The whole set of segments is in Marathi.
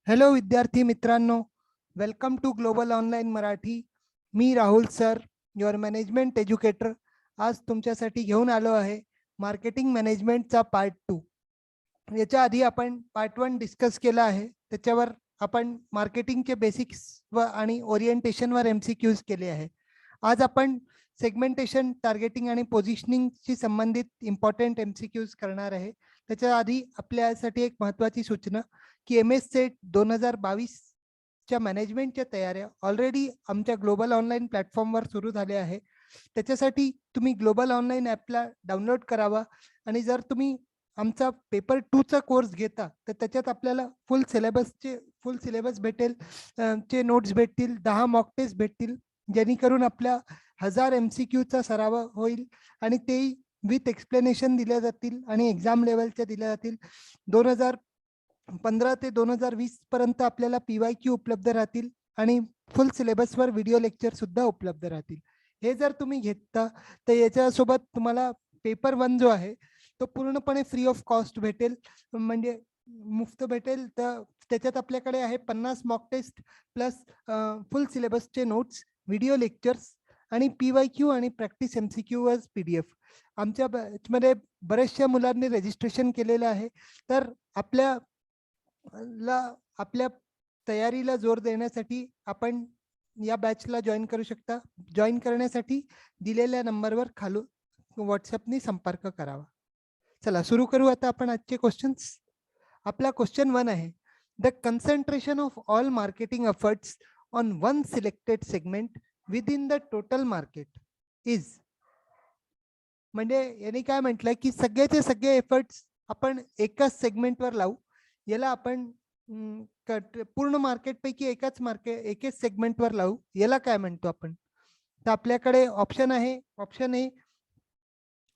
हॅलो विद्यार्थी मित्रांनो, welcome to global online Marathi. मी Rahul sir, your management educator. आज तुमच्यासाठी घेऊन आलो आहे मार्केटिंग मॅनेजमेंटचा पार्ट 2. याच्या आधी आपण पार्ट 1 डिस्कस केला आहे. त्याच्यावर आपण मार्केटिंगचे बेसिक्स व आणि ओरिएंटेशनवर MCQs केले आहे. आज आपण सेगमेंटेशन, टार्गेटिंग आणि पोझिशनिंगशी संबंधित इम्पॉर्टंट MCQs करणार आहे. त्याच्या आधी आपल्यासाठी एक महत्त्वाची सूचना की MS सेट 2022च्या मॅनेजमेंटच्या तयाऱ्या ऑलरेडी आमच्या ग्लोबल ऑनलाईन प्लॅटफॉर्मवर सुरू झाल्या आहे. त्याच्यासाठी तुम्ही ग्लोबल ऑनलाईन ॲपला डाउनलोड करावा आणि जर तुम्ही आमचा पेपर 2चा कोर्स घेता तर त्याच्यात आपल्याला फुल सिलेबस भेटेल, चे नोट्स भेटतील, 10 मॉक टेस्ट भेटतील, जेणेकरून आपल्या 1000 MCQचा सराव होईल आणि तेही विथ एक्सप्लेनेशन दिल्या जातील आणि एक्झाम लेवलच्या दिल्या जातील. 2015 ते 2020 पर्यंत आपल्याला PYQ उपलब्ध राहतील आणि फुल सिलेबसवर व्हिडिओ लेक्चर सुद्धा उपलब्ध राहतील. हे जर तुम्ही घेता तर याच्यासोबत तुम्हाला पेपर 1 जो आहे तो पूर्णपणे फ्री ऑफ कॉस्ट भेटेल, म्हणजे मुफ्त भेटेल. तर त्याच्यात आपल्याकडे आहे 50 मॉक टेस्ट प्लस फुल सिलेबसचे नोट्स, व्हिडिओ लेक्चर्स आणि PYQ आणि प्रॅक्टिस MCQ व PDF. आमच्या बॅचमध्ये बऱ्याचशा मुलांनी रजिस्ट्रेशन केलेलं आहे. तर आपल्या तयारीला जोर देण्यासाठी आपण या बॅचला जॉईन करू शकता. जॉईन करण्यासाठी दिलेल्या नंबरवर खालून व्हॉट्सअपनी संपर्क करावा. चला सुरू करू आता आपण आजचे क्वेश्चन्स. आपला क्वेश्चन 1 आहे, the concentration of all marketing efforts on one selected segment within the total market is. म्हणजे यांनी काय म्हटलंय की सगळेचे सगळे एफर्ट्स आपण एकाच सेगमेंटवर लावू. याला आपण पूर्ण मार्केटपैकी एकाच सेगमेंटवर लावू. याला काय म्हणतो आपण? तर आपल्याकडे ऑप्शन आहे. Option A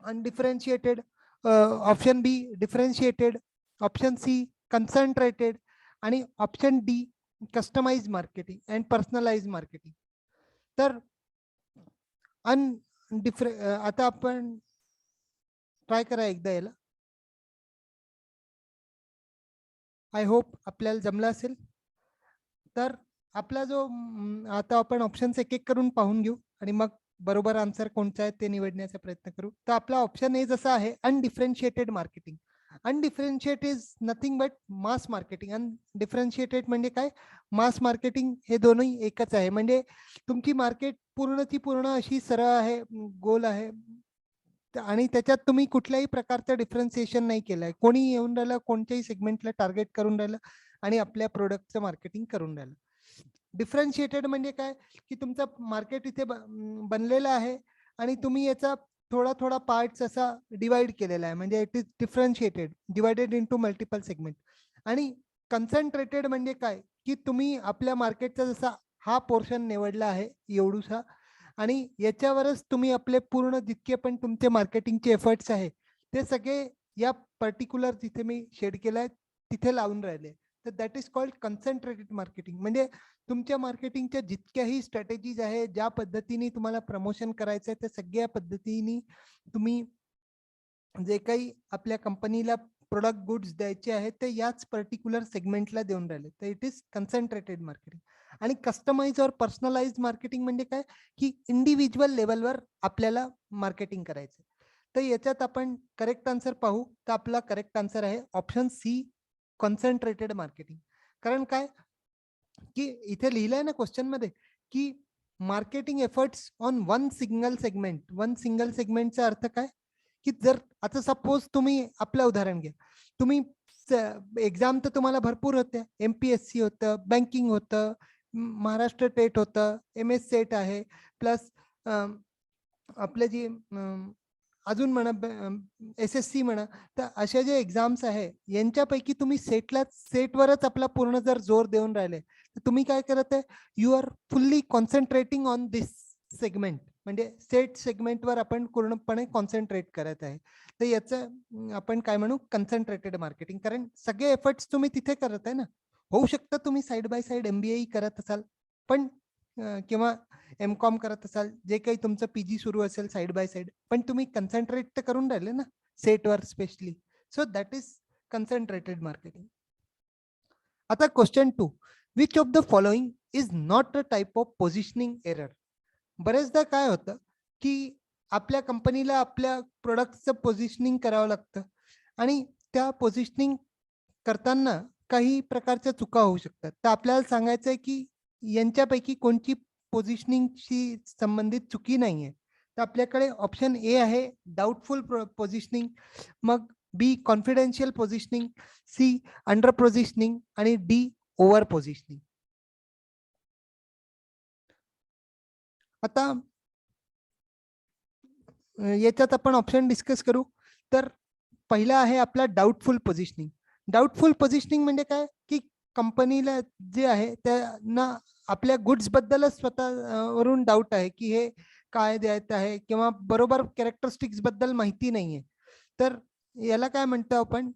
undifferentiated, option B differentiated, option C concentrated आणि option D customise marketing and personalise marketing. तर आता आपण ट्राय करा एकदा याला. आय होप आपल्याला जमलं असेल. तर आपला जो आता आपण ऑप्शन्स एक एक करून पाहून घेऊ आणि मग बरोबर आन्सर कोणता आहे ते निवडण्याचा प्रयत्न करू. तर आपला ऑप्शन ए जसा आहे undifferentiated marketing. Undifferentiate is nothing but mass marketing. Undifferentiated म्हणजे काय? Mass marketing. हे दोन्ही एकच आहे. म्हणजे तुमची मार्केट पूर्णची पूर्ण अशी सरळ आहे, गोल आहे आणि त्याच्यात तुम्ही कुठल्याही प्रकारचं डिफरन्सिएशन नाही केलंय. कोणी येऊन राहिलं, कोणत्याही सेगमेंटला टार्गेट करून राहिलं आणि आपल्या प्रोडक्टचं मार्केटिंग करून राहिलं. डिफरन्शिएटेड म्हणजे काय की तुमचं मार्केट इथे बनलेलं आहे आणि तुम्ही याचा थोडा थोडा पार्ट्स असा डिवाइड केलेला आहे. म्हणजे it is differentiated, divided into multiple segment. आणि कन्सन्ट्रेटेड म्हणजे काय की तुम्ही आपल्या मार्केटचा जसा हा पोर्शन निवडला आहे एवढूसा आणि याच्यावरच तुम्ही आपले पूर्ण जितके पण तुमचे मार्केटिंगचे एफर्ट्स आहे ते सगळे या पर्टिक्युलर जिथे मी शेड केलाय तिथे लावून राहिले. तर that is called concentrated marketing. म्हणजे तुमच्या मार्केटिंगच्या जितक्याही स्ट्रॅटेजीज आहे, ज्या पद्धतीने तुम्हाला प्रमोशन करायचं आहे त्या सगळ्या पद्धतीने तुम्ही जे काही आपल्या कंपनीला प्रोडक्ट गुड्स द्यायचे आहेत ते याच पर्टिक्युलर सेगमेंटला देऊन राहिले. तर इट इज कन्सन्ट्रेटेड मार्केटिंग. आणि कस्टमाइज और पर्सनलाइज मार्केटिंग म्हणजे काय की इंडिव्हिज्युअल लेवलवर आपल्याला मार्केटिंग करायचं. तर याच्यात आपण करेक्ट आन्सर पाहू. तर आपला करेक्ट आन्सर आहे ऑप्शन सी, कॉन्सन्ट्रेटेड मार्केटिंग. कारण काय की इथे लिहिलंय ना क्वेश्चन मध्ये की marketing efforts on one single segment. One single सेगमेंटचा अर्थ काय की जर आता सपोज तुम्ही आपलं उदाहरण घ्या, तुम्ही एक्झाम तर तुम्हाला भरपूर होत्या. MPSC होतं, बँकिंग होतं, महाराष्ट्र टेट होतं, MS सेट आहे, प्लस आपले जी अजून म्हणा SSC म्हणा. तर अशा जे एक्झाम्स आहे यांच्यापैकी तुम्ही सेटवरच आपला पूर्ण जर जोर देऊन राहिले तर तुम्ही काय करत आहे, you are fully concentrating on this segment. म्हणजे सेट सेगमेंटवर आपण पूर्णपणे कॉन्सन्ट्रेट करत आहे. तर याचं आपण काय म्हणू, कन्सन्ट्रेटेड मार्केटिंग. कारण सगळे एफर्ट्स तुम्ही तिथे करत आहे ना. होऊ शकतं तुम्ही साइड बाय साइड MBA करत असाल पण किंवा MCOM करत असाल, जे काही तुमचं PG सुरू असेल साइड बाय साइड, पण तुम्ही कन्सन्ट्रेट तर करून राहिले ना सेटवर specially. So that is concentrated marketing. आता question 2, which of the following is not a type of positioning error. बरेचदा काय होतं की आपल्या कंपनीला आपल्या प्रोडक्टचं पोझिशनिंग करावं लागतं आणि त्या पोझिशनिंग करताना काही प्रकारच्या चुका होऊ शकतात. तर आपल्याला सांगायचं आहे की यांच्यापैकी कोणची पोझिशनिंगशी संबंधित चुकी नाहीये. तर आपल्याकडे ऑप्शन ए आहे डाउटफुल पोझिशनिंग, मग B confidential positioning, C under positioning आणि डी ओव्हर पोझिशनिंग. आता याच्यात आपण ऑप्शन डिस्कस करू. तर पहिला आहे आपला डाउटफुल पोझिशनिंग. डाउटफुल पोझिशनिंग म्हणजे काय की कंपनीला जे आहे त्यांना आपल्या गुड्स बद्दलच स्वतः वरून डाऊट आहे की हे काय द्यायचं आहे किंवा बरोबर कॅरेक्टरिस्टिक्स बद्दल माहिती नाहीये. तर याला काय म्हणतो आपण,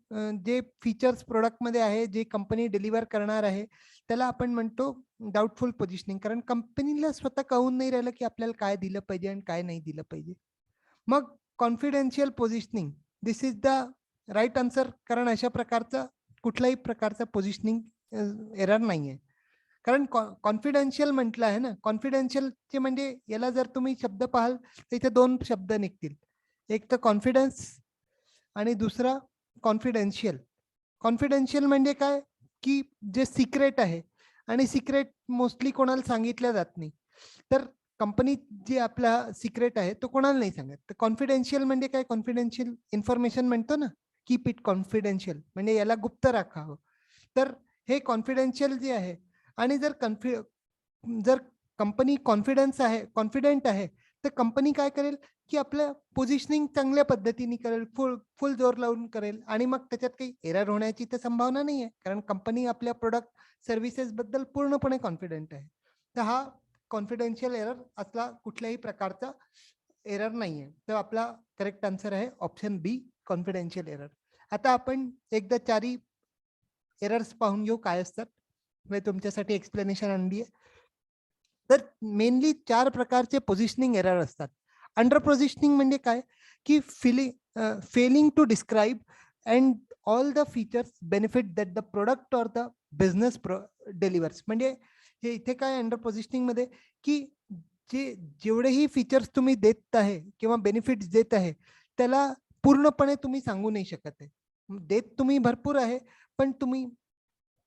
जे फीचर्स प्रोडक्टमध्ये आहे जे कंपनी डिलिव्हर करणार आहे त्याला आपण म्हणतो डाउटफुल पोझिशनिंग. कारण कंपनीला स्वतः कळून नाही राहिलं की आपल्याला काय दिलं पाहिजे आणि काय नाही दिलं पाहिजे. मग confidential positioning, this is the right answer. कारण अशा प्रकारचा कुठल्याही प्रकारचा पोझिशनिंग एरर नाहीये. कारण कॉन्फिडेन्शियल म्हटलं आहे ना, कॉन्फिडेन्शियलचे म्हणजे याला जर तुम्ही शब्द पाहाल तर इथे 2 शब्द निघतील. एक तर कॉन्फिडन्स आणि दुसरा कॉन्फिडेन्शियल. कॉन्फिडेन्शियल म्हणजे काय की जे सिक्रेट आहे आणि सिक्रेट मोस्टली कोणाला सांगितलं जात नाही. तर कंपनी जे आपला सिक्रेट आहे तो कोणाला नाही सांगत. तर कॉन्फिडेन्शियल म्हणजे काय, कॉन्फिडेन्शियल इन्फॉर्मेशन म्हणतो ना, कीप इट कॉन्फिडेन्शियल म्हणजे याला गुप्त राखावं. तर हे कॉन्फिडेन्शियल जे आहे आणि जर कंपनी कॉन्फिडेंट आहे तर कंपनी काय करेल की आपलं पोझिशनिंग चांगल्या पद्धतीने करेल, फुल फुल जोर लावून करेल आणि मग त्याच्यात काही एरर होण्याची तर संभावना नाही आहे. कारण कंपनी आपल्या प्रोडक्ट सर्व्हिसेस बद्दल पूर्णपणे कॉन्फिडेंट आहे. तर हा कॉन्फिडेन्शियल एरर असला कुठल्याही प्रकारचा एरर नाहीये. तर आपला करेक्ट आन्सर आहे ऑप्शन बी कॉन्फिडेन्शियल एरर. आता आपण एकदा चारही एरर्स पाहून घेऊ काय असतात. मी तुमच्यासाठी एक्सप्लेनेशन आणली आहे. तर मेनली 4 प्रकारचे पोझिशनिंग एरर असतात. अंडर पोझिशनिंग म्हणजे काय की failing to describe and all the features benefit that the product or the business delivers. म्हणजे हे इथे काय अंडर पोझिशनिंग मध्ये की जेवढेही फीचर्स तुम्ही देत आहे किंवा बेनिफिट्स देत आहे त्याला पूर्णपणे तुम्ही सांगू नाही शकत आहे. देत तुम्ही भरपूर आहे पण तुम्ही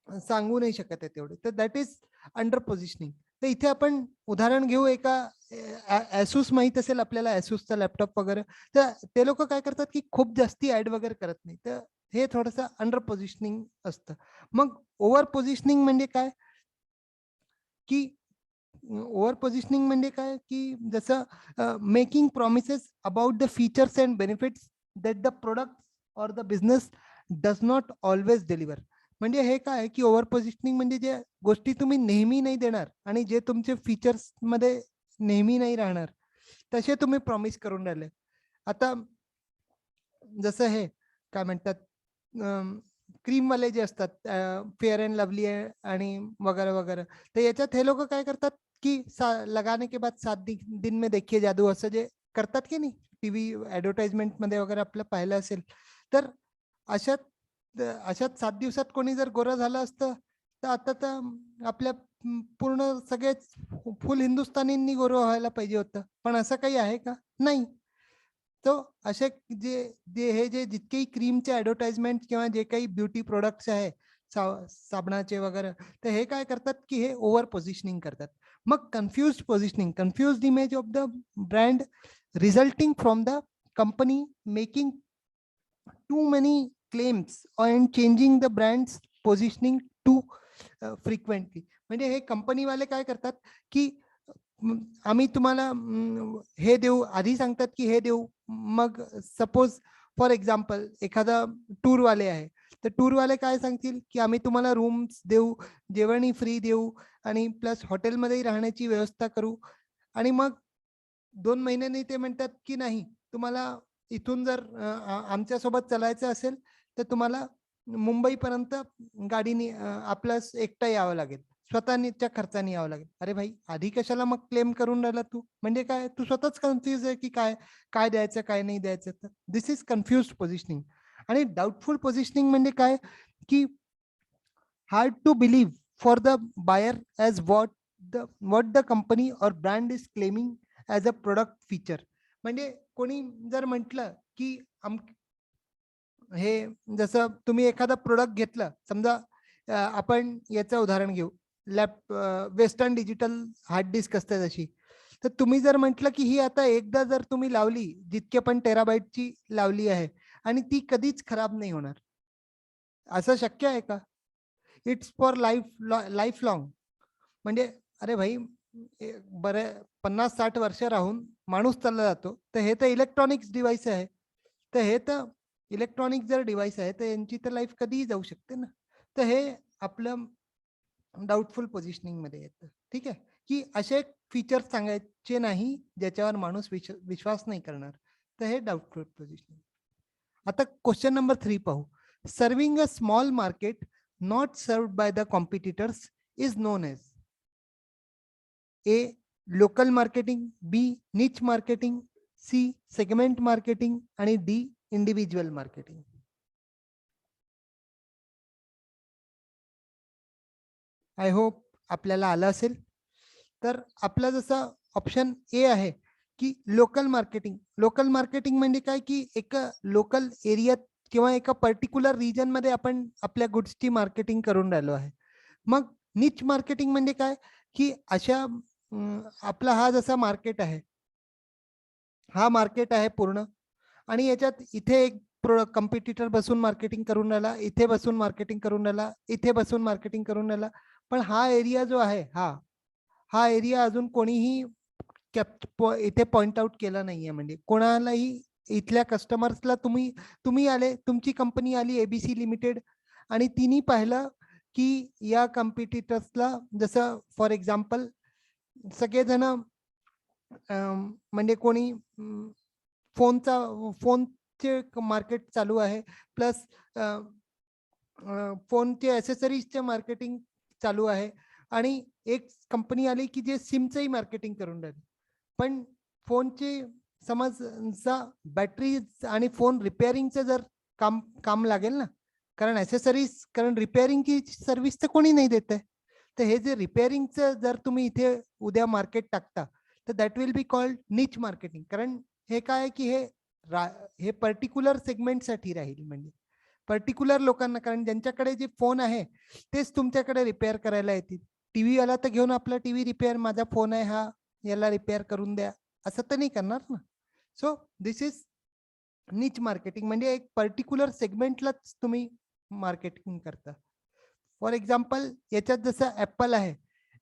सांगू नाही शकत आहे तेवढे. तर दॅट इज अंडर पोझिशनिंग. तर इथे आपण उदाहरण घेऊ एका Asus माहित असेल आपल्याला, Asusचा लॅपटॉप वगैरे. तर ते लोक काय करतात की खूप जास्ती ऍड वगैरे करत नाही. तर हे थोडंसं अंडर पोझिशनिंग असतं. मग ओव्हर पोझिशनिंग म्हणजे काय की ओव्हर पोझिशनिंग म्हणजे काय की जसं making promises about the features and benefits that the product or the business does not always deliver. म्हणजे हे काय की ओव्हर पोझिशनिंग म्हणजे जे गोष्टी तुम्ही नेहमी नाही देणार आणि जे तुमचे फीचर्स मध्ये नेहमी नाही राहणार तसे तुम्ही प्रॉमिस करून राहिले. आता जसं हे काय म्हणतात, क्रीमवाले जे असतात, फेअर अँड लवली आहे आणि वगैरे वगैरे. तर याच्यात हे लोक काय करतात की लगाने के बाद 7 दिन में देखिए जादू असं जे करतात की नाही, टीव्ही ऍडव्हर्टाइजमेंट मध्ये वगैरे आपलं पाहिलं असेल. तर अशात अशात 7 दिवसात कोणी जर गोरं झालं असतं तर आता तर आपल्या पूर्ण सगळेच फुल हिंदुस्थानींनी गोरं व्हायला पाहिजे होतं. पण असं काही आहे का? नाही. तो असे जे जे हे जे जितकेही क्रीमचे ॲडव्हर्टाइजमेंट किंवा जे काही ब्युटी प्रोडक्ट्स आहे, साबणाचे वगैरे, तर हे काय करतात की हे ओव्हर पोझिशनिंग करतात. मग confused positioning, confused image of the brand resulting from the company making too many claims and changing the brand's positioning too frequently. म्हणजे हे कंपनीवाले काय करतात की आम्ही तुम्हाला हे देऊ, आधी सांगतात की हे देऊ. मग सपोज फॉर एक्झाम्पल एखादा टूरवाले आहे, तर टूरवाले काय सांगतील की आम्ही तुम्हाला रूम्स देऊ, जेवणही फ्री देऊ आणि प्लस हॉटेलमध्येही राहण्याची व्यवस्था करू. आणि मग 2 महिन्यांनी ते म्हणतात की नाही, तुम्हाला इथून जर आमच्यासोबत चालायचं असेल तर तुम्हाला मुंबईपर्यंत गाडीने आपलं एकटं यावं लागेल, स्वतःच्या खर्चाने यावं लागेल. अरे भाई, आधी कशाला मग क्लेम करून राहिला तू? म्हणजे काय, तू स्वतःच कन्फ्युज आहे की काय काय द्यायचं काय नाही द्यायचं. तर दिस इज कन्फ्युज पोझिशनिंग. आणि डाऊटफुल पोझिशनिंग म्हणजे काय की hard to believe for the buyer as what the company or brand is claiming as a product feature. म्हणजे कोणी जर म्हटलं की हे जसं तुम्ही एखादा प्रोडक्ट घेतलं, समजा आपण याचं उदाहरण घेऊ, वेस्टर्न डिजिटल हार्ड डिस्क असते तशी. तर तुम्ही जर म्हटलं की ही आता एकदा जर तुम्ही लावली, जितके पण टेराबाईटची लावली आहे आणि ती कधीच खराब नाही होणार, असं शक्य आहे का? It's for life long. म्हणजे अरे भाई, बरे 50-60 वर्ष राहून माणूस चालला जातो, तर हे तर इलेक्ट्रॉनिक्स डिव्हाइस आहे. तर हे तर इलेक्ट्रॉनिक जर डिव्हाइस आहे तर यांची तर लाईफ कधीही जाऊ शकते ना. तर हे आपलं डाऊटफुल पोझिशनिंग मध्ये येतं. ठीक आहे, की असे फीचर्स सांगायचे नाही ज्याच्यावर माणूस विश्वास नाही करणार. तर हे डाऊटफुल पोझिशनिंग. आता क्वेश्चन नंबर 3 पाहू. Serving a small market not served by the competitors is known as A local marketing, B niche marketing, C segment marketing आणि D individual marketing. I hope आपल्याला आलं असेल. तर आपला जसं ऑप्शन ए आहे की लोकल मार्केटिंग. लोकल मार्केटिंग म्हणजे काय, की एका लोकल एरियात किंवा एका पर्टिक्युलर रिजन मध्ये आपण आपल्या गुड्सची मार्केटिंग करून राहिलो आहे. मग निच मार्केटिंग म्हणजे काय, की अशा आपला हा जसा मार्केट आहे, हा मार्केट आहे पूर्ण, आणि याच्यात इथे एक कॉम्पिटिटर बसून मार्केटिंग करून राहिला, इथे बसून मार्केटिंग करून राहिला, इथे बसून मार्केटिंग करून राहिला. पण हा एरिया जो आहे, हा एरिया अजून कोणीही इथे पॉइंट आउट केला नाहीये. म्हणजे कोणालाही इथल्या कस्टमर्सला तुम्ही तुम्ही आले, तुमची कंपनी आली एबीसी लिमिटेड, आणि तिने पाहिलं की या कॉम्पिटिटर्सला, जसं फॉर एक्झाम्पल सगळेजण म्हणजे कोणी फोनचे मार्केट चालू आहे, प्लस फोनचे ॲसेसरीजचे मार्केटिंग चालू आहे, आणि एक कंपनी आली की जे सिमचंही मार्केटिंग करून राहिली. पण फोनचे समज बॅटरी आणि फोन रिपेअरिंगचं जर काम काम लागेल ना, कारण ॲसेसरीज, कारण रिपेअरिंगची सर्व्हिस तर कोणी नाही देत आहे. तर हे जे रिपेअरिंगचं जर तुम्ही इथे उद्या मार्केट टाकता, तर दॅट विल बी कॉल्ड निच मार्केटिंग. कारण हे काय आहे की हे पर्टिक्युलर सेगमेंटसाठी राहील. म्हणजे पर्टिक्युलर लोकांना, कारण ज्यांच्याकडे जे फोन आहे तेच तुमच्याकडे रिपेअर करायला येतील. टीव्ही आला तर घेऊन आपला टीव्ही रिपेअर, माझा फोन आहे हा, याला रिपेअर करून द्या, असं तर नाही करणार ना. सो दिस इज निच मार्केटिंग. म्हणजे एक पर्टिक्युलर सेगमेंटलाच तुम्ही मार्केटिंग करता. फॉर एक्झाम्पल याच्यात जसं ऍपल आहे,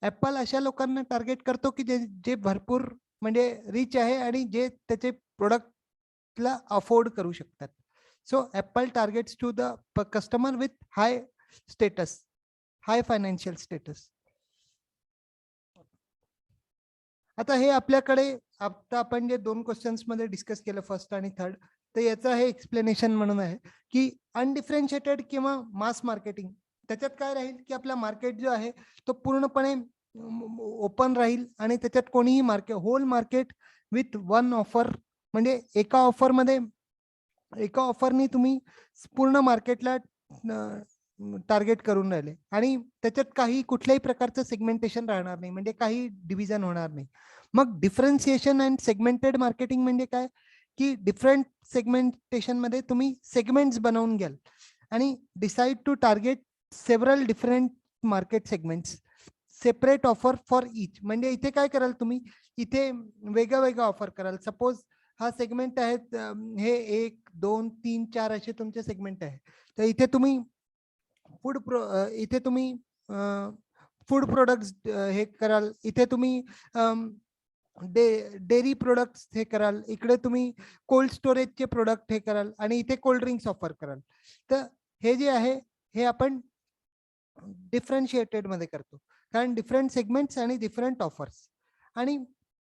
ऍपल अशा लोकांना टार्गेट करतो की जे जे भरपूर म्हणजे रिच आहे आणि जे त्याचे प्रोडक्टला अफोर्ड करू शकतात. So Apple targets to the customer with high status, high financial status. आता हे आपल्याकडे, आता आपण जे 2 क्वेश्चन्स मध्ये डिस्कस केलं, फर्स्ट आणि थर्ड, तर याचं हे एक्सप्लेनेशन म्हणून आहे की अनडिफरेन्शिएटेड किंवा मास मार्केटिंग. त्याच्यात काय राहील की आपला मार्केट जो आहे तो पूर्णपणे ओपन राहील, आणि त्याच्यात कोणीही whole market with one offer. म्हणजे एका ऑफरनी तुम्ही पूर्ण मार्केटला टार्गेट करून राहिले, आणि त्याच्यात काही कुठल्याही प्रकारचं सेगमेंटेशन राहणार नाही, म्हणजे काही डिव्हिजन होणार नाही. मग डिफरन्सिएशन अँड सेगमेंटेड मार्केटिंग म्हणजे काय, की डिफरंट सेगमेंटेशन मध्ये तुम्ही सेगमेंट्स बनवून घ्याल आणि decide to target several different market segments, separate offer for each. म्हणजे इथे काय कराल तुम्ही, इथे वेगळं ऑफर कराल. सपोज हा सेगमेंट आहे, हे 1, 2, 3, 4 असे तुमचे सेगमेंट आहे. तर इथे तुम्ही इथे तुम्ही फूड प्रोडक्ट्स हे कराल, इथे तुम्ही डेअरी प्रोडक्ट्स हे कराल, इकडे तुम्ही कोल्ड स्टोरेजचे प्रोडक्ट हे कराल, आणि इथे कोल्ड ड्रिंक्स ऑफर कराल. तर हे जे आहे हे आपण डिफरन्शिएटेड मध्ये करतो, कारण डिफरंट सेगमेंट्स आणि डिफरंट ऑफर्स. आणि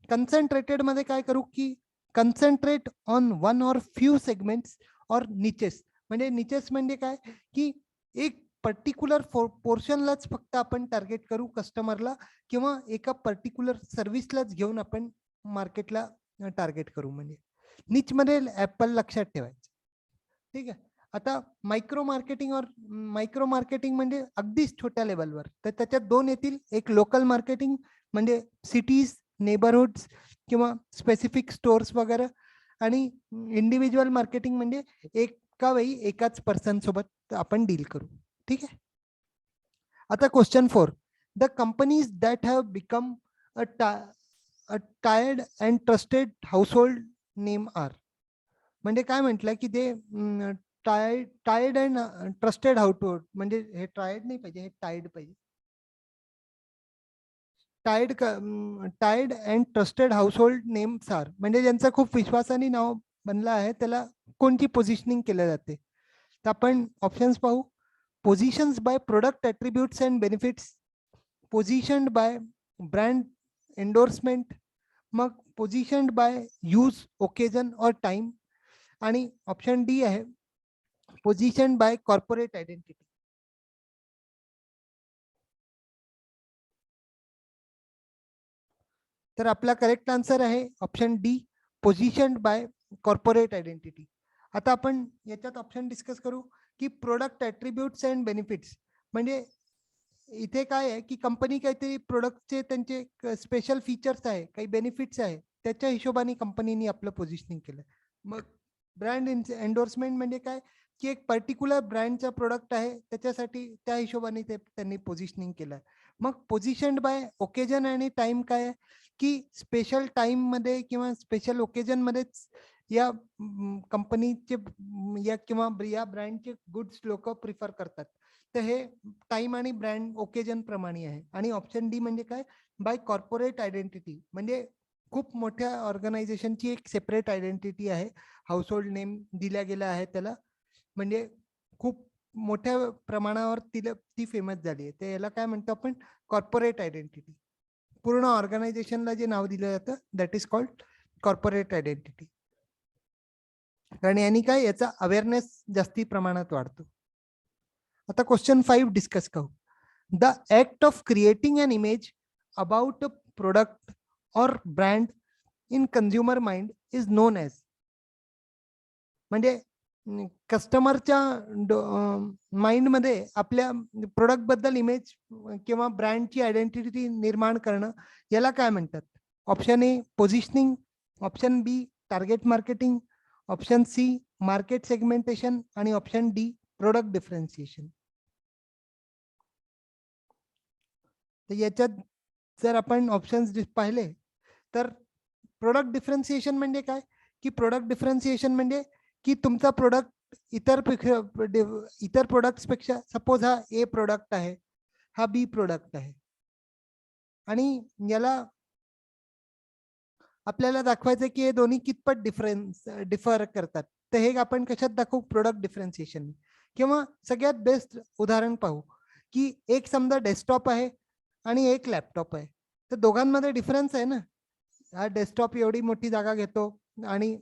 कन्सन्ट्रेटेड मध्ये काय करू, की concentrate on one or few segments और निचेस. म्हणजे निचेस म्हणजे काय, की एक पर्टिक्युलर पोर्शनलाच फक्त आपण टार्गेट करू कस्टमरला, किंवा एका पर्टिक्युलर सर्व्हिसलाच घेऊन आपण मार्केटला टार्गेट करू. म्हणजे निच मध्ये ऍपल लक्षात ठेवायचं. ठीक आहे. आता मायक्रो मार्केटिंग म्हणजे अगदीच छोट्या लेवलवर, तर त्याच्यात दोन येतील. एक लोकल मार्केटिंग म्हणजे सिटीज, नेबरहुड्स किंवा स्पेसिफिक स्टोर्स वगैरे, आणि इंडिव्हिज्युअल मार्केटिंग म्हणजे एका वेळी एकाच पर्सन सोबत आपण डील करू. ठीक आहे. आता question 4, the companies that have become a tried and trusted household name are. म्हणजे काय म्हटलं की ते टायर्ड अँड ट्रस्टेड हाऊसहोल्ड, म्हणजे हे टायर्ड नाही पाहिजे, हे टायर्ड पाहिजे. Tried and trusted household names are, म्हणजे ज्यांचं खूप विश्वासाने नाव बनलं आहे त्याला कोणती पोझिशनिंग केलं जाते. तर आपण ऑप्शन्स पाहू. Positions by product attributes and benefits, positioned by brand endorsement, मग पोझिशन्ड बाय यूज, ओकेजन और टाइम, आणि ऑप्शन डी आहे पोझिशन्ड बाय कॉर्पोरेट आयडेंटिटी. तर आपला करेक्ट आन्सर आहे option D, positioned by corporate identity. आता आपण याच्यात ऑप्शन डिस्कस करू की प्रोडक्ट ॲट्रिब्यूट्स अँड बेनिफिट्स, म्हणजे इथे काय आहे की कंपनी काहीतरी प्रोडक्टचे त्यांचे स्पेशल फीचर्स आहे, काही बेनिफिट्स आहे, त्याच्या हिशोबाने कंपनीने आपलं पोझिशनिंग केलं. मग ब्रँड एंडोर्समेंट म्हणजे काय की एक पर्टिक्युलर ब्रँडचा प्रोडक्ट आहे त्याच्यासाठी त्या हिशोबाने ते त्यांनी पोझिशनिंग केलं. मग पोझिशन्ड बाय ओकेजन आणि टाइम काय आहे की स्पेशल टाइम मध्ये किंवा स्पेशल ओकेजन मध्येच या कंपनीचे या किंवा या ब्रँडचे गुड्स लोक प्रिफर करतात. तर हे टाइम आणि ब्रँड ओकेजन प्रमाणे आहे. आणि ऑप्शन डी म्हणजे काय, बाय कॉर्पोरेट आयडेंटिटी, म्हणजे खूप मोठ्या ऑर्गनायझेशनची एक सेपरेट आयडेंटिटी आहे, हाऊसहोल्ड नेम दिला गेला आहे त्याला, म्हणजे खूप मोठ्या प्रमाणावर ती फेमस झाली आहे. तर याला काय म्हणतो आपण, कॉर्पोरेट आयडेंटिटी. पूर्ण ऑर्गनायझेशनला जे नाव दिलं जातं that is called corporate identity. कारण यांनी काय याचा अवेअरनेस जास्ती प्रमाणात वाढतो. आता क्वेश्चन 5 डिस्कस करू. The act of creating an image about a product or brand in consumer mind is known as, म्हणजे कस्टमरच्या माइंडमध्ये आपल्या प्रोडक्ट बद्दल इमेज किंवा ब्रँडची आयडेंटिटी निर्माण करणं, याला काय म्हणतात. Option A positioning, option B target marketing, option C market segmentation, आणि ऑप्शन डी प्रोडक्ट डिफरन्सिएशन. तर याच्यात जर आपण ऑप्शन्स पाहिले तर प्रोडक्ट डिफरन्सिएशन म्हणजे काय की प्रोडक्ट डिफरन्सिएशन म्हणजे की तुमचा प्रोडक्ट इतर प्रोडक्ट्स पेक्षा, सपोज हा ए प्रोडक्ट आहे, हा बी प्रोडक्ट आहे, आणि याला आपल्याला दाखवायचं की हे दोन्ही कितपत डिफर करतात. तर हे आपण कशात दाखवू, प्रोडक्ट डिफरन्सिएशन. किंवा सगळ्यात बेस्ट उदाहरण पाहू की एक समजा डेस्कटॉप आहे आणि एक लॅपटॉप आहे, तर दोघांमध्ये डिफरन्स आहे ना. हा डेस्कटॉप एवढी मोठी जागा घेतो आणि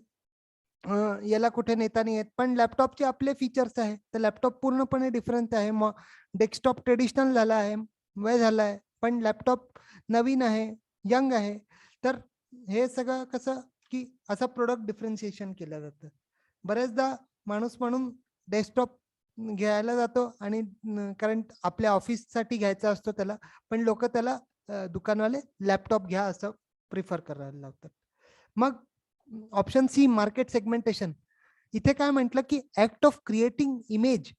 याला कुठे नेता नाही येत, पण लॅपटॉपचे आपले फीचर्स आहे, तर लॅपटॉप पूर्णपणे डिफरंट आहे. मग डेस्कटॉप ट्रेडिशनल झाला आहे, वय झाला आहे, पण लॅपटॉप नवीन आहे, यंग आहे. तर हे सगळं कसं की असं प्रोडक्ट डिफरन्सिएशन केलं जातं. बरेचदा माणूस म्हणून डेस्कटॉप घ्यायला जातो आणि कारण आपल्या ऑफिससाठी घ्यायचा असतो त्याला, पण लोक त्याला दुकानवाले लॅपटॉप घ्या असं प्रिफर करायला लावतात. मग ऑप्शन सी मार्केट सेगमेंटेशन, इथे काय म्हटलं की act of creating image.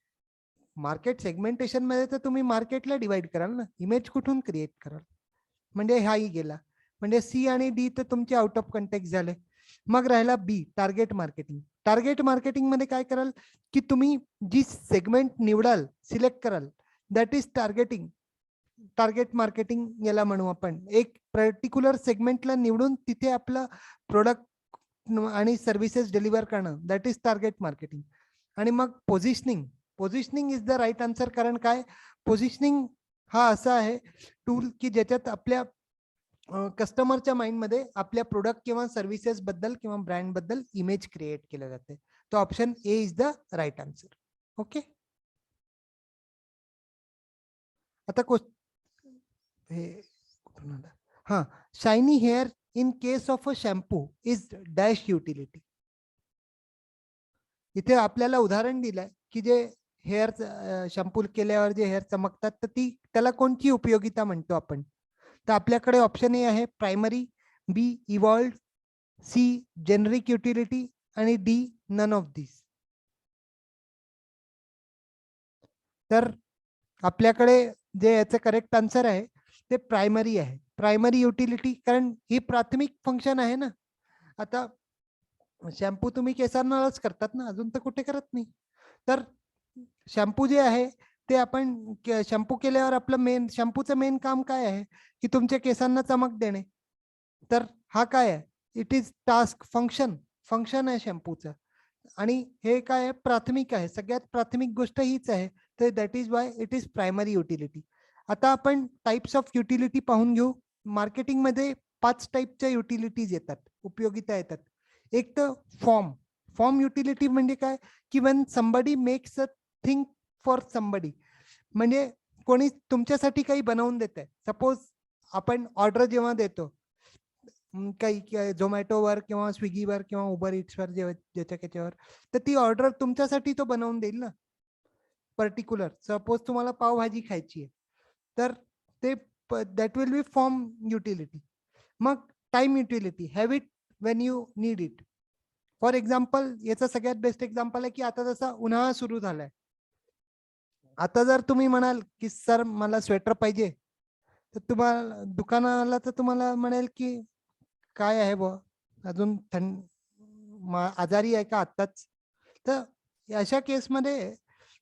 Market segmentation मध्ये तर तुम्ही मार्केटला डिवाइड कराल ना, इमेज कुठून क्रिएट कराल, म्हणजे हाही गेला. म्हणजे सी आणि डी तर तुमचे आउट ऑफ कॉन्टेक्स्ट झाले. मग राहिला बी टार्गेट मार्केटिंग. टार्गेट मार्केटिंग मध्ये काय कराल की तुम्ही जी सेगमेंट निवडाल, सिलेक्ट कराल, that is targeting. Target marketing याला म्हणू आपण. एक पर्टिक्युलर सेगमेंटला निवडून तिथे आपलं प्रोडक्ट आणि सर्व्हिसेस डिलिव्हर करणं, दॅट इज टार्गेट मार्केटिंग. आणि मग positioning. Positioning is the right answer. कारण काय, पोझिशनिंग हा असा आहे टूल की ज्याच्यात आपल्या कस्टमरच्या माइंडमध्ये आपल्या प्रोडक्ट किंवा सर्व्हिसेस बद्दल किंवा ब्रँड बद्दल इमेज क्रिएट केलं जाते. तो option A is the right answer. Okay. आता हे कुठून आलं, हा, shiny hair in case of a shampoo is dash utility. इथे आपल्याला उदाहरण दिलंय की जे हेअर शॅम्पू केल्यावर जे हेअर चमकतात, तर त्याला कोणती उपयोगिता म्हणतो आपण. तर आपल्याकडे ऑप्शन ए आहे प्रायमरी, बी इव्हॉल्ड, सी जेनरिक युटिलिटी आणि डी नन ऑफ दिस. तर आपल्याकडे जे याचं करेक्ट आन्सर आहे ते प्रायमरी आहे. प्रायमरी युटिलिटी, कारण ही प्राथमिक फंक्शन आहे ना. आता शॅम्पू तुम्ही केसांनाच करतात ना, अजून तर कुठे करत नाही. तर शॅम्पू जे आहे ते आपण शॅम्पू केल्यावर आपलं शॅम्पूचं मेन काम काय आहे की तुमच्या केसांना चमक देणे. तर हा काय आहे, इट इज टास्क फंक्शन आहे शॅम्पूचं. आणि हे काय आहे, प्राथमिक आहे, सगळ्यात प्राथमिक गोष्ट हीच आहे. तर that is why it is primary utility. आता आपण टाइप्स ऑफ युटिलिटी पाहून घेऊ. मार्केटिंगमध्ये 5 टाईपच्या युटिलिटीज येतात, उपयोगिता येतात. एक तर फॉर्म युटिलिटी म्हणजे काय की when somebody makes a thing for somebody, म्हणजे कोणी तुमच्यासाठी काही बनवून देत आहे. सपोज आपण ऑर्डर जेव्हा देतो काही झोमॅटोवर किंवा स्विगीवर किंवा उबर इट्सवर ज्याच्या त्याच्यावर, तर ती ऑर्डर तुमच्यासाठी तो बनवून देईल ना पर्टिक्युलर. सपोज तुम्हाला पावभाजी खायची आहे, तर ते that will be form utility. मग time utility, have it when you need it. For example, याचा सगळ्यात बेस्ट एक्झाम्पल आहे की आता जसा उन्हाळा सुरू झालाय, आता जर तुम्ही म्हणाल की सर मला स्वेटर पाहिजे, तर तुम्हाला दुकानाला तर तुम्हाला म्हणेल की काय आहे बुवा, अजून आजारी आहे का आत्ताच. तर अशा केसमध्ये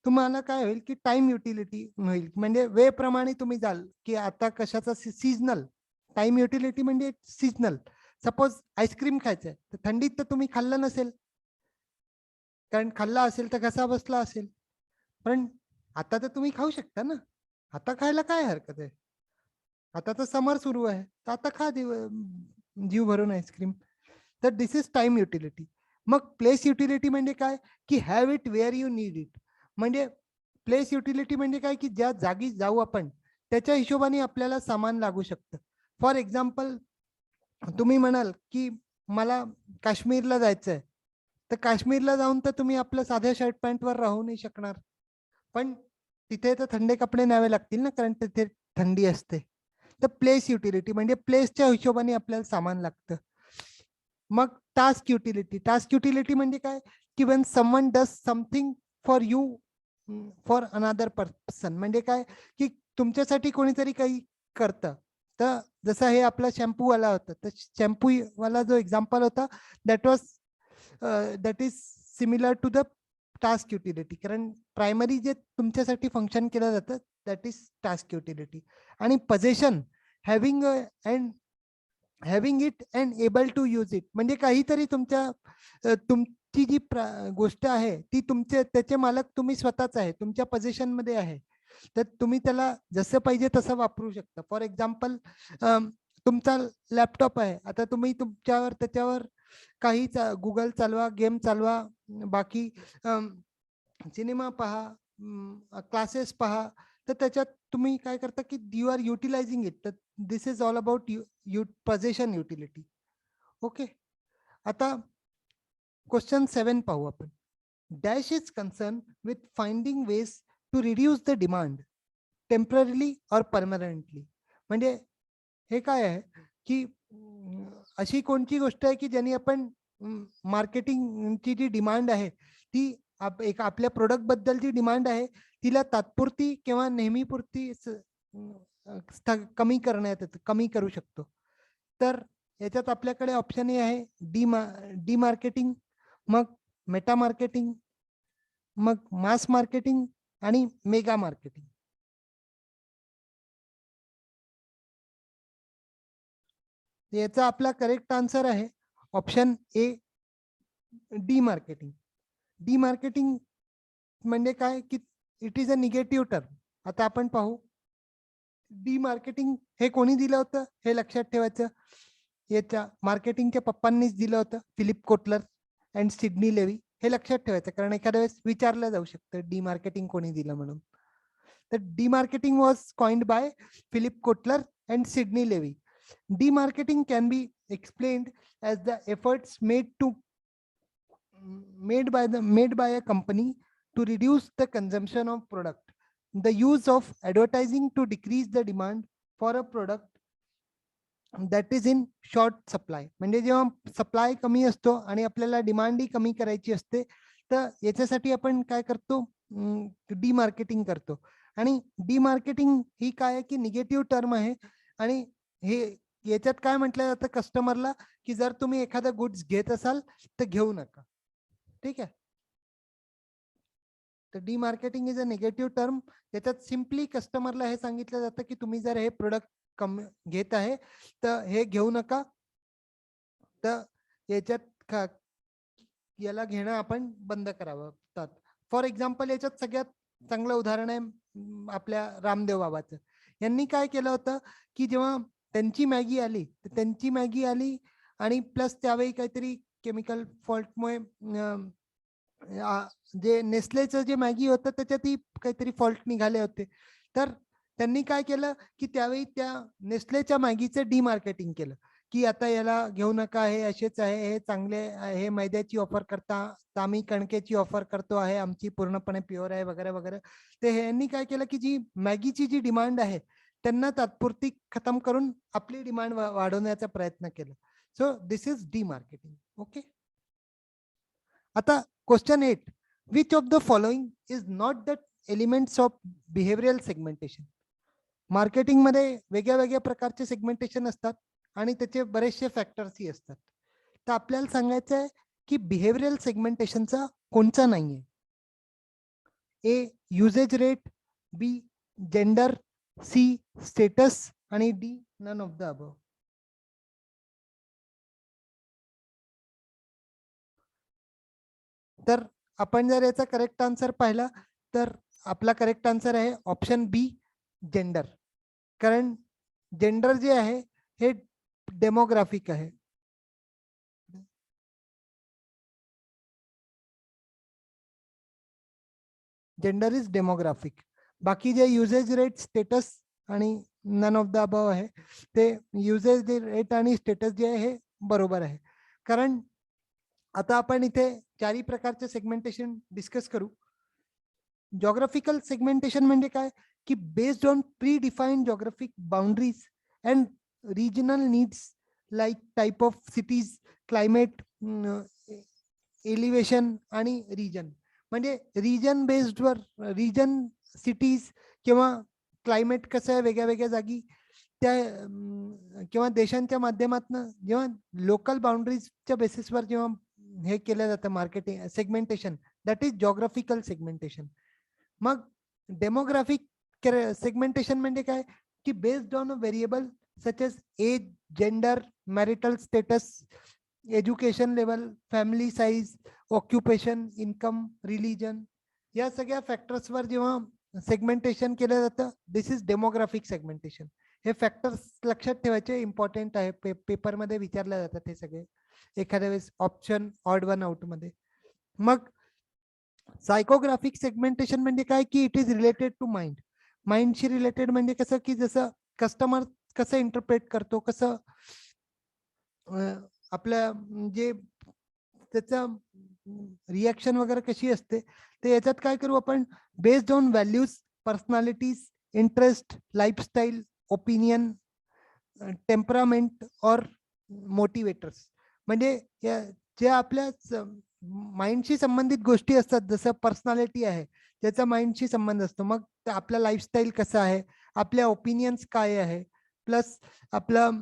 तुम्हाला काय होईल की टाइम युटिलिटी होईल, म्हणजे वेळप्रमाणे तुम्ही जाल की आता कशाचा सीजनल. टाइम युटिलिटी म्हणजे सीजनल. सपोज आईस्क्रीम खायचंय, तर थंडीत तर तुम्ही खाल्लं नसेल, कारण खाल्ला असेल तर कसा बसला असेल. पण आता तर तुम्ही खाऊ शकता ना, आता खायला काय हरकत आहे. आता तर समर सुरू आहे, तर आता खा जीव भरून आईस्क्रीम. तर दिस इज टाइम युटिलिटी. मग प्लेस युटिलिटी म्हणजे काय की have it where you need it. म्हणजे प्लेस युटिलिटी म्हणजे काय की ज्या जागी जाऊ आपण त्याच्या हिशोबाने आपल्याला सामान लागू शकतं. फॉर एक्झाम्पल, तुम्ही म्हणाल की मला काश्मीरला जायचंय, तर काश्मीरला जाऊन तर तुम्ही आपल्या साध्या शर्ट पॅन्टवर राहू नाही शकणार. पण तिथे तर थंडे कपडे न्यावे लागतील ना, कारण तिथे थंडी असते. तर प्लेस युटिलिटी म्हणजे प्लेसच्या हिशोबाने आपल्याला सामान लागतं. मग टास्क युटिलिटी म्हणजे काय की Wien someone does something for you for another person, म्हणजे काय की तुमच्यासाठी कोणीतरी काही करतं. तर जसं हे आपला शॅम्पू वाला होता, तर शॅम्पू वाला जो एक्झाम्पल होता that is similar to the task utility, कारण प्रायमरी जे तुमच्यासाठी फंक्शन केलं जातं दॅट इज टास्क युटिलिटी. आणि possession, having and having it and able to use it, म्हणजे काहीतरी तुमची जी गोष्ट आहे ती त्याचे मालक तुम्ही स्वतःच आहे, तुमच्या पोझिशन मध्ये आहे. तर तुम्ही त्याला जसं पाहिजे तसं वापरू शकता. फॉर एक्झाम्पल, तुमचा लॅपटॉप आहे, आता तुम्ही त्याच्यावर काही गुगल चालवा, गेम चालवा, बाकी सिनेमा पहा, क्लासेस पहा. तर त्याच्यात तुम्ही काय करता की यू आर युटिलायझिंग इट. तर this is all about possession utility. Okay. आता क्वेश्चन 7 पाहू आपण. Dash is concern with finding ways to reduce the demand temporarily or permanently. म्हणजे हे काय आहे की अशी कोणती गोष्ट आहे की ज्याने आपण मार्केटिंगची जी डिमांड आहे ती एक आपल्या प्रोडक्ट बद्दल जी डिमांड आहे तिला तात्पुरती किंवा नेहमीपुरती कमी करू शकतो. तर याच्यात आपल्याकडे ऑप्शन ए आहे डी मार्केटिंग, मग मेटा मार्केटिंग, मग मास मार्केटिंग आणि मेगा मार्केटिंग. याचा आपला करेक्ट आन्सर आहे ऑप्शन ए, डी मार्केटिंग. डी मार्केटिंग म्हणजे काय की it is a negative term. आता आपण पाहू डी मार्केटिंग हे कोणी दिलं होतं हे लक्षात ठेवायचं. याच्या मार्केटिंगच्या पप्पांनीच दिलं होतं, Philip Kotler and Sidney Levy. हे लक्षात ठेवायचं, कारण एखाद्या वेळेस विचारलं जाऊ शकतं डी मार्केटिंग कोणी दिलं म्हणून. तर demarketing was coined by Philip Kotler and Sidney Levy. Demarketing can be explained as the efforts made to made by a company to reduce the consumption of product. The use of advertising to decrease the demand for a product that is in short supply. म्हणजे जेव्हा सप्लाय कमी असतो आणि आपल्याला डिमांडही कमी करायची असते, तर याच्यासाठी आपण काय करतो, डीमार्केटिंग करतो. आणि डीमार्केटिंग ही काय आहे की निगेटिव्ह टर्म आहे. आणि हे याच्यात काय म्हटलं जातं कस्टमरला, की जर तुम्ही एखादा गुड्स घेत असाल तर घेऊ नका. ठीक आहे. तर डीमार्केटिंग इज अ निगेटिव्ह टर्म. त्याच्यात सिम्पली कस्टमरला हे सांगितलं जातं की तुम्ही जर हे प्रोडक्ट घेत आहे तर हे घेऊ नका. तर याच्यात याला घेणं आपण बंद करावं. फॉर एक्झाम्पल याच्यात सगळ्यात चांगलं उदाहरण आहे आपल्या रामदेव बाबाचं. यांनी काय केलं होतं की जेव्हा त्यांची मॅगी आली आणि प्लस त्यावेळी काहीतरी केमिकल फॉल्टमुळे जे नेस्लेचं जे मॅगी होतं त्याच्यातही काहीतरी फॉल्ट निघाले होते. तर त्यांनी काय केलं की त्यावेळी त्या नेस्लेच्या मॅगीचं डीमार्केटिंग केलं की आता याला घेऊ नका, हे असेच आहे, हे चांगले, हे मैद्याची ऑफर करता, आम्ही कणकेची ऑफर करतो आहे, आमची पूर्णपणे प्युअर आहे वगैरे वगैरे. ते यांनी काय केलं की जी मॅगीची जी डिमांड आहे त्यांना तात्पुरती खतम करून आपली डिमांड वाढवण्याचा प्रयत्न केला. So this is demarketing. Okay. आता question 8, which of the following is not the elements of behavioural segmentation. Marketing मध्ये वेगळ्या वेगळ्या प्रकारचे सेगमेंटेशन असतात आणि त्याचे बरेचसे फॅक्टर्सही असतात. तर आपल्याला सांगायचं आहे की बिहेवियरल सेगमेंटेशनचा कोणचा नाहीये. A usage rate, B gender, C status आणि D none of the above. तर आपण जर याचा करेक्ट आन्सर पाहिला तर आपला करेक्ट आन्सर आहे ऑप्शन बी जेंडर. कारण जेंडर जे आहे हे डेमोग्राफिक आहे. Gender is demographic. बाकी जे युजेज रेट, स्टेटस आणि नन ऑफ द अबव आहे ते युजेज रेट आणि स्टेटस जे आहे हे बरोबर आहे. कारण आता आपण इथे चारही प्रकारचे सेगमेंटेशन डिस्कस करू. जॉग्राफिकल सेगमेंटेशन म्हणजे काय की based on pre defined geographic boundaries and regional needs like type of cities, climate, elevation आणि रिजन. म्हणजे रिजन बेस्डवर, रिजन, सिटीज किंवा क्लायमेट कसं आहे वेगळ्या वेगळ्या जागी त्या किंवा देशांच्या माध्यमातून जेव्हा लोकल बाउंड्रीजच्या बेसिसवर जेव्हा हे केलं जातं marketing segmentation, that is geographical segmentation. मग डेमोग्राफिक सेगमेंटेशन म्हणजे काय की based on a variable such as age, gender, marital status, education level, family size, occupation, income, religion, या सगळ्या फॅक्टर्सवर जेव्हा सेगमेंटेशन केलं जातं दिस इज डेमोग्राफिक सेगमेंटेशन. हे फॅक्टर्स लक्षात ठेवायचे, इम्पॉर्टंट आहे. पेपरमध्ये विचारले जातात हे सगळे एखाद्या वेळेस ऑप्शन ऑड वन आउट मध्ये. मग सायकोग्राफिक सेगमेंटेशन म्हणजे काय की it is related to mind. माइंडशी रिलेटेड म्हणजे कसं की जसं कस्टमर कसं इंटरप्रेट करतो, कसं आपल्या जे त्याचं रिॲक्शन वगैरे कशी असते. तर याच्यात काय करू आपण based on values, personalities, interest, lifestyle, opinion, temperament और मोटिवेटर्स. म्हणजे जे आपल्या माइंडशी संबंधित गोष्टी असतात, जसं पर्सनॅलिटी आहे त्याचा माइंडशी संबंध असतो. मग आपला लाईफस्टाईल कसं आहे, आपल्या ओपिनियन्स काय आहे, प्लस आपलं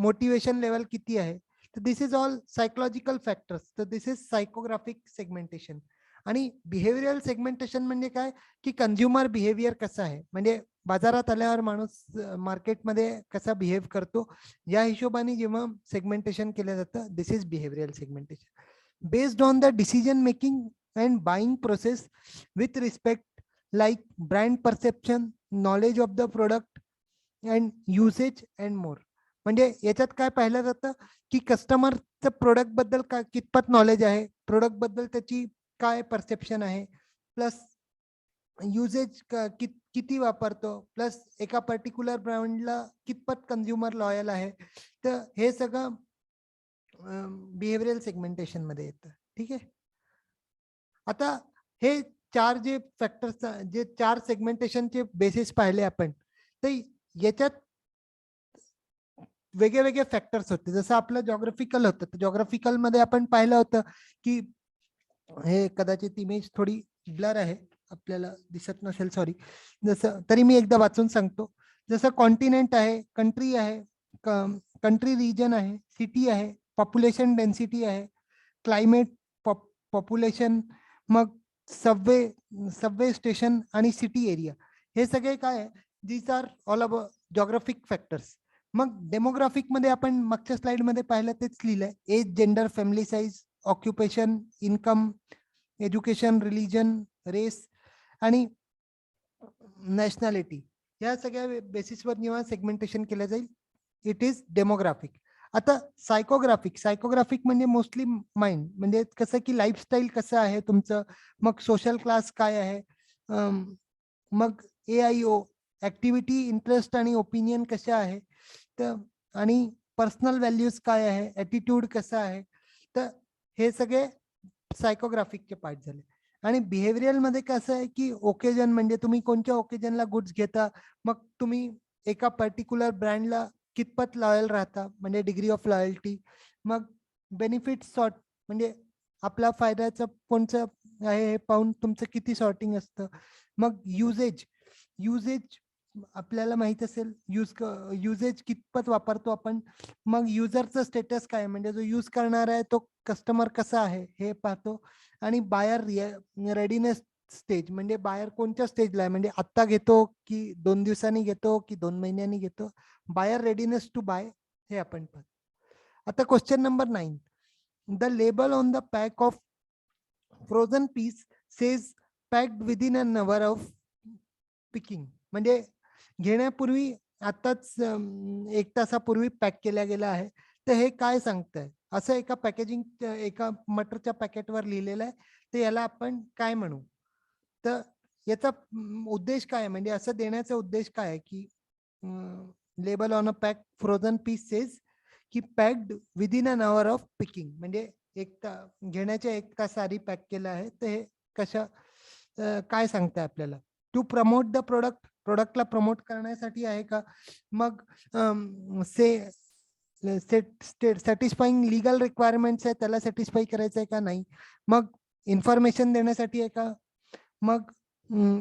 मोटिवेशन लेवल किती आहे. तर this is all psychological factors. तर दिस इज सायकोग्राफिक सेगमेंटेशन. आणि बिहेवियरल सेगमेंटेशन म्हणजे काय की कंझ्युमर बिहेवियर कसं आहे, म्हणजे बाजारात आल्यावर माणूस मार्केटमध्ये कसा बिहेव करतो या हिशोबाने जेव्हा सेगमेंटेशन केलं जातं this is behavioural segmentation. Based on the decision making and buying process with respect like brand perception, knowledge of the product and usage and more. म्हणजे याच्यात काय पाहिलं जातं की कस्टमरचं प्रोडक्ट बद्दल काय कितपत नॉलेज आहे, प्रोडक्ट बद्दल त्याची काय परसेप्शन आहे, प्लस युजेज किती वापरतो, प्लस एका पर्टिक्युलर ब्रँडला कितपत कंझ्युमर लॉयल आहे. तर हे सगळं बिहेवियरल सेगमेंटेशन मध्ये येतं. ठीक आहे. आता हे चार जे फॅक्टर्स, जे चार सेगमेंटेशनचे बेसिस पाहिले आपण, तर याच्यात वेगळे वेगळे फॅक्टर्स होते. जसं आपलं जॉग्राफिकल होतं, तर जॉग्राफिकल मध्ये आपण पाहिलं होतं की हे कदाचित इमेज थोडी ब्लर आहे, आपल्याला दिसत नसेल, सॉरी. जसं तरी मी एकदा वाचून सांगतो. जसं कॉन्टिनेंट आहे, कंट्री आहे, कंट्री रिजन आहे, सिटी आहे, पॉप्युलेशन डेन्सिटी आहे, क्लायमेट, पॉप्युलेशन, मग सबवे सबवे स्टेशन आणि सिटी एरिया, हे सगळे काय आहे, these are all about geographic factors. मग डेमोग्राफिक मध्ये आपण मागच्या स्लाइड मध्ये पाहिलं तेच लिहिलंय. Age, gender, family size, occupation, income, education, religion, race आणि नॅशनॅलिटी, या सगळ्या बेसिसवर जेव्हा सेगमेंटेशन केलं जाईल, इट इज डेमोग्राफिक. आता सायकोग्राफिक, सायकोग्राफिक म्हणजे मोस्टली माइंड, म्हणजे कसं की लाईफस्टाईल कसं आहे तुमचं, मग सोशल क्लास काय आहे, मग AIO, ऍक्टिव्हिटी, इंटरेस्ट आणि ओपिनियन कशा आहे, तर आणि पर्सनल व्हॅल्यूज काय आहे, ऍटिट्यूड कसा आहे, तर हे सगळे सायकोग्राफिकचे पार्ट झाले. आणि बिहेवियरल मध्ये कसं आहे की ओकेजन, म्हणजे तुम्ही कोणत्या ओकेजनला गुड्स घेता, मग तुम्ही एका पर्टिक्युलर ब्रँडला कितपत लॉयल राहता, म्हणजे डिग्री ऑफ लॉयल्टी, मग बेनिफिट सॉर्ट, म्हणजे आपला फायद्याचं कोणचं आहे हे पाहून तुमचं किती सॉर्टिंग असतं, मग युजेज, युजेज आपल्याला माहित असेल, युजेज कितपत वापरतो आपण, मग युजरचं स्टेटस काय, म्हणजे जो यूज करणार आहे तो कस्टमर कसा आहे हे पाहतो. आणि बायर रेडीनेस स्टेज, म्हणजे बायर कोणत्या स्टेजला आहे, म्हणजे आत्ता घेतो की 2 दिवसांनी घेतो की 2 महिन्यांनी घेतो, बायर रेडीनेस टू बाय, हे आपण पाहतो. आता question number 9, the label on the pack of frozen peas says packed within an hour of picking, म्हणजे घेण्यापूर्वी आताच 1 तासापूर्वी पॅक केल्या गेला आहे, तर हे काय सांगतंय, असं एका पॅकेजिंग, एका मटरच्या पॅकेटवर लिहिलेलं आहे, तर याला आपण काय म्हणू. तर याचा उद्देश काय आहे, म्हणजे असं देण्याचा उद्देश काय आहे की label on a pack frozen peas says की packed within an hour of picking, म्हणजे घेण्याच्या 1 तास आधी पॅक केलं आहे, तर हे कशा काय सांगताय आपल्याला. टू प्रमोट द प्रोडक्ट, प्रोडक्टला प्रमोट करण्यासाठी आहे का, मग सॅटिस्फाईंग लिगल रिक्वायरमेंट्स आहे, त्याला सॅटिस्फाई करायचं आहे का नाही, मग इन्फॉर्मेशन देण्यासाठी आहे का, मग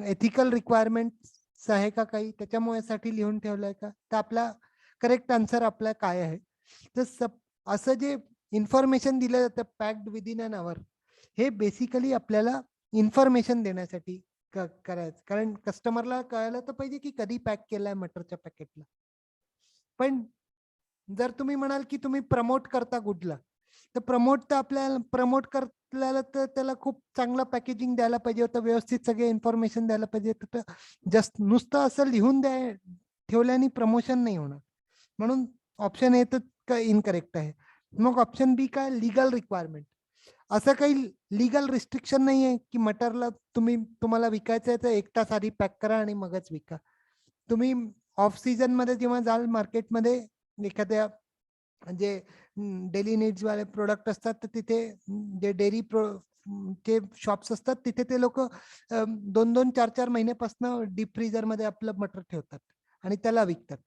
एथिकल रिक्वायरमेंट्स आहे का काही, त्याच्यामुळे साठी लिहून ठेवलंय का, तर आपला करेक्ट आन्सर आपला काय आहे. तर असं जे इन्फॉर्मेशन दिलं जातं पॅक्ड विदिन अन अवर, हे बेसिकली आपल्याला इन्फॉर्मेशन देण्यासाठी करायचं, कारण कस्टमरला कळायला तर पाहिजे की कधी पॅक केलाय मटरच्या पॅकेटला. पण जर तुम्ही म्हणाल की तुम्ही प्रमोट करता गुडला, तर प्रमोट तर आपल्याला प्रमोट करायला तर त्याला खूप चांगलं पॅकेजिंग द्यायला पाहिजे होतं, व्यवस्थित सगळे इन्फॉर्मेशन द्यायला पाहिजे होतं. जस्ट नुसतं असं लिहून ठेवल्याने प्रमोशन नाही होणार. म्हणून ऑप्शन ए तर इनकरेक्ट आहे. मग ऑप्शन बी काय, लिगल रिक्वायरमेंट. असं काही लिगल रिस्ट्रिक्शन नाही आहे की मटरला तुम्हाला विकायचं आहे तर 1 तास आधी पॅक करा आणि मगच विका. तुम्ही ऑफ सीझन मध्ये जेव्हा जाल मार्केटमध्ये, एखाद्या जे डेली नीड्स वाले प्रोडक्ट असतात, तर तिथे जे डेअरी चे शॉप्स असतात, तिथे ते लोक 2-2, 4-4 महिन्यापासून डीप फ्रीजर मध्ये आपलं मटर ठेवतात आणि त्याला विकतात.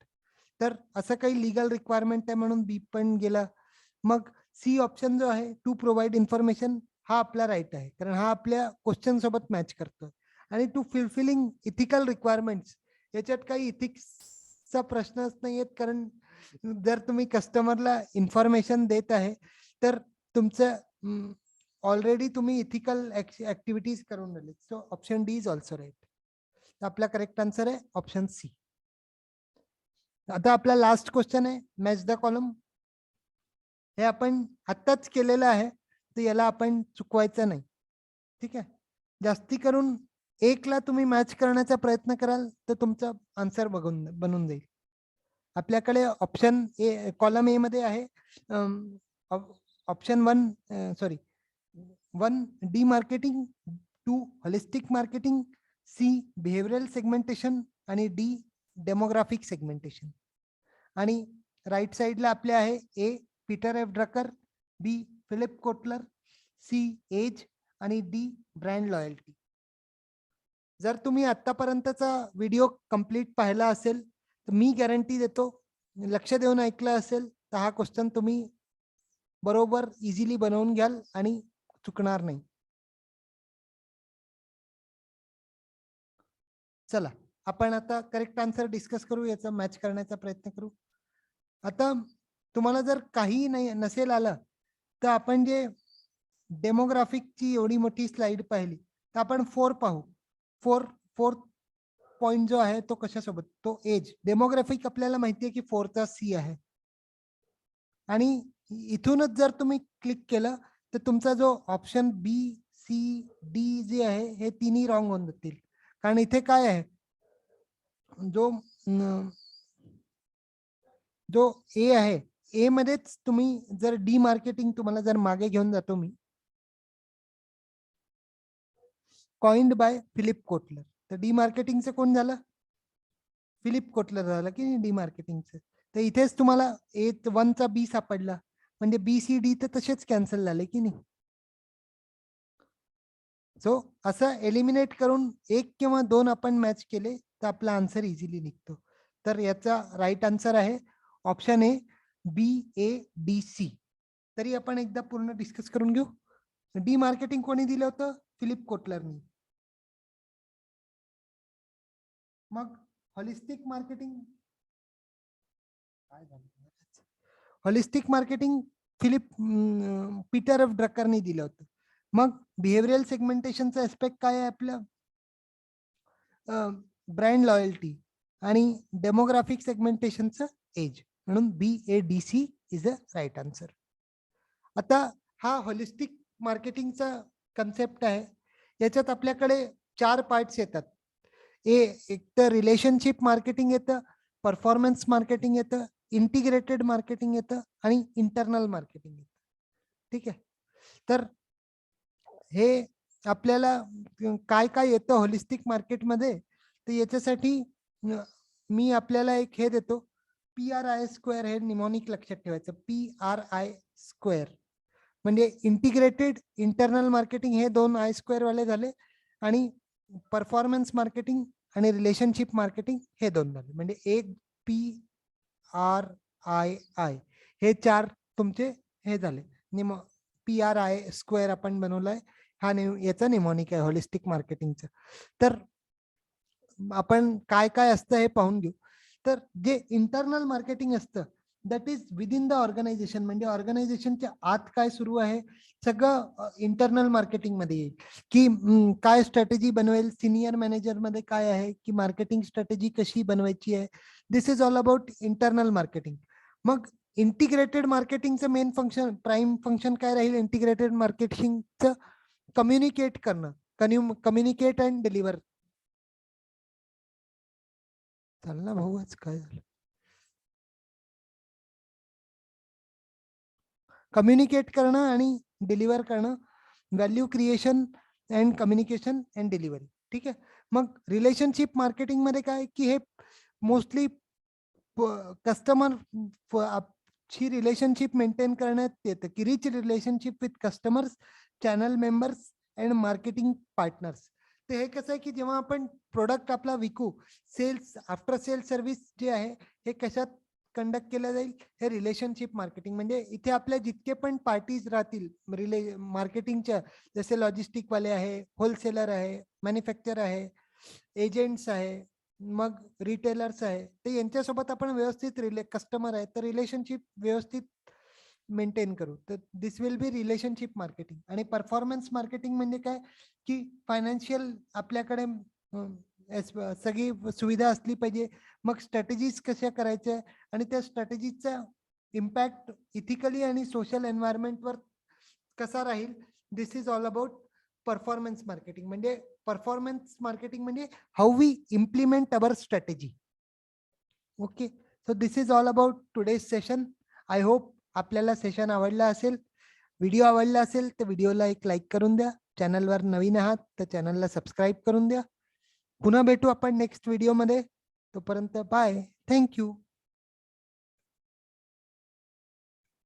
तर असं काही लिगल रिक्वायरमेंट आहे म्हणून बी पण गेला. मग सी ऑप्शन जो आहे, टू प्रोव्हाइड इन्फॉर्मेशन, हा आपला राईट आहे, कारण हा आपल्या क्वेश्चन सोबत मॅच करतो. आणि टू फुलफिलिंग इथिकल रिक्वायरमेंट्स, याच्यात काही इथिक्सचा प्रश्नच नाही आहेत, कारण जर तुम्ही कस्टमरला इन्फॉर्मेशन देत आहे, तर तुमचं ऑलरेडी तुम्ही इथिकल ऍक्टिव्हिटीज करून राहिले. So option D is also right. आपला करेक्ट आन्सर आहे ऑप्शन सी. आता आपला लास्ट क्वेश्चन आहे, मॅच द कॉलम. हे आपण आत्ताच केलेलं आहे, तर याला आपण चुकवायचं नाही. ठीक आहे, जास्ती करून 1 ला तुम्ही मॅच करण्याचा प्रयत्न कराल तर तुमचा आन्सर बनून जाईल. आपल्याकडे ऑप्शन ए, कॉलम ए मध्ये आहे option 1, sorry 1 demarketing, 2 holistic marketing, C behavioural segmentation आणि डी डेमोग्राफिक सेगमेंटेशन. आणि राईट साइडला आपले आहे A Peter F Drucker, B Philip Kotler, C age आणि डी ब्रँड लॉयल्टी. जर तुम्ही आतापर्यंतचा व्हिडिओ कंप्लीट पाहिला असेल तर मी गॅरंटी देतो, लक्ष देऊन ऐकलं असेल तर हा क्वेश्चन तुम्ही बरोबर इझिली बनवून घ्याल आणि चुकणार नाही. चला आपण आता करेक्ट आन्सर डिस्कस करू, याचा मॅच करण्याचा प्रयत्न करू. आता तुम्हाला जर काही नाही नसेल आलं तर आपण जे डेमोग्राफिकची एवढी मोठी स्लाइड पाहिली तर आपण 4 पाहू. फोर्थ पॉइंट जो आहे तो कशासोबत, तो एज. डेमोग्राफिक आपल्याला माहिती आहे की 4चा सी आहे आणि इथूनच जर तुम्ही क्लिक केलं तर तुमचा जो option B C D J आहे हे तिन्ही रॉंग होऊन जातील. कारण इथे काय आहे, जो ए आहे ए मध्येच तुम्ही जर डी मार्केटिंग, तुम्हाला जर मागे घेऊन जातो मी, कॉइन्ड बाय फिलिप कोटलर, तर डी मार्केटिंगचं कोण झालं, फिलिप कोटलर झालं की डी मार्केटिंगचं. तर इथेच तुम्हाला ए 1चा बी सापडला, म्हणजे बी सी डी तर तसेच कॅन्सल झाले की नाही. सो असं एलिमिनेट करून 1 किंवा 2 आपण मॅच केले तर आपला आन्सर इझिली निघतो. तर याचा राईट आन्सर आहे option A, B A D C. तरी आपण एकदा पूर्ण डिस्कस करून घेऊ. डी मार्केटिंग कोणी दिलं होतं, फिलिप कोटलरनी. मग हॉलिस्टिक मार्केटिंग काय झालं, holistic marketing Philip Peter F ड्रकरनी दिलं होतं. मग बिहेवियरल सेगमेंटेशनचा एस्पेक्ट काय आहे आपलं, ब्रँड लॉयल्टी, आणि डेमोग्राफिक सेगमेंटेशनचं एज, म्हणून B A D C is the right answer. आता हा हॉलिस्टिक मार्केटिंगचा कन्सेप्ट आहे. याच्यात आपल्याकडे 4 पार्ट्स येतात. एक तर रिलेशनशिप मार्केटिंग येतं, परफॉर्मन्स मार्केटिंग येतं, इंटिग्रेटेड मार्केटिंग येतं आणि इंटरनल मार्केटिंग येतं. ठीक आहे. तर हे आपल्याला काय काय येतं होलिस्टिक मार्केटमध्ये, तर याच्यासाठी मी आपल्याला एक हे देतो, PRI² हे निमोनिक लक्षात ठेवायचं. PRI², म्हणजे इंटिग्रेटेड इंटरनल मार्केटिंग हे 2 I² वाले झाले, आणि परफॉर्मन्स मार्केटिंग आणि रिलेशनशिप मार्केटिंग हे 2 झाले. म्हणजे एक PRII हे 4 तुमचे हे झाले. PRI² आपण बनवलाय, हा याचा निमोनिक आहे होलिस्टिक मार्केटिंगचं. तर आपण काय काय असतं हे पाहून घेऊ. तर जे इंटरनल मार्केटिंग असतं that is within the organisation, म्हणजे ऑर्गनायझेशनच्या आत काय सुरू आहे सगळं इंटरनल मार्केटिंग मध्ये येईल. की काय स्ट्रॅटेजी बनवेल सिनियर मॅनेजर मध्ये, काय आहे की मार्केटिंग स्ट्रॅटेजी कशी बनवायची आहे. This is all about internal marketing. मग इंटिग्रेटेड मार्केटिंगचं मेन फंक्शन, प्राइम फंक्शन काय राहील इंटिग्रेटेड मार्केटिंगचं, कम्युनिकेट करणं, कम्युनिकेट अँड डिलिव्हर. चाल ना भाऊ, आज काय झालं, कम्युनिकेट करणं आणि डिलिव्हर करणं, value creation and communication and delivery. ठीक आहे. मग रिलेशनशिप मार्केटिंग मध्ये काय की हे मोस्टली कस्टमर ची रिलेशनशिप मेंटेन करण्यात येतं, की rich relationship with customers, channel members and marketing partners. तर हे कसं आहे की जेव्हा आपण प्रोडक्ट आपला विकू, सेल्स आफ्टर सेल्स सर्व्हिस जे आहे हे कशात कंडक्ट केलं जाईल, हे रिलेशनशिप मार्केटिंग. म्हणजे इथे आपल्या जितके पण पार्टीज राहतील मार्केटिंगच्या, जसे लॉजिस्टिक वाले आहे, होलसेलर आहे, मॅन्युफॅक्चर आहे, एजंट्स आहे, मग रिटेलर्स आहे, तर यांच्यासोबत आपण व्यवस्थित कस्टमर आहे तर रिलेशनशिप व्यवस्थित मेंटेन करू. तर दिस विल बी रिलेशनशिप मार्केटिंग. आणि परफॉर्मन्स मार्केटिंग म्हणजे काय की फायनान्शियल आपल्याकडे सगळी सुविधा असली पाहिजे, मग स्ट्रॅटेजीज कशा करायच्या आणि त्या स्ट्रॅटेजीचा इम्पॅक्ट इथिकली आणि सोशल एन्व्हायरमेंटवर कसा राहील. This is all about performance marketing. म्हणजे परफॉर्मन्स मार्केटिंग म्हणजे how we implement our strategy. Okay, so this is all about today's session. I hope आपल्याला सेशन आवडला असेल. व्हिडिओ आवडला असेल तर व्हिडिओला एक लाईक करून द्या. चॅनलवर नवीन आहात तर चॅनलला सबस्क्राईब करून द्या. पुन्हा भेटू आपण नेक्स्ट व्हिडिओमध्ये. तोपर्यंत बाय, थँक्यू.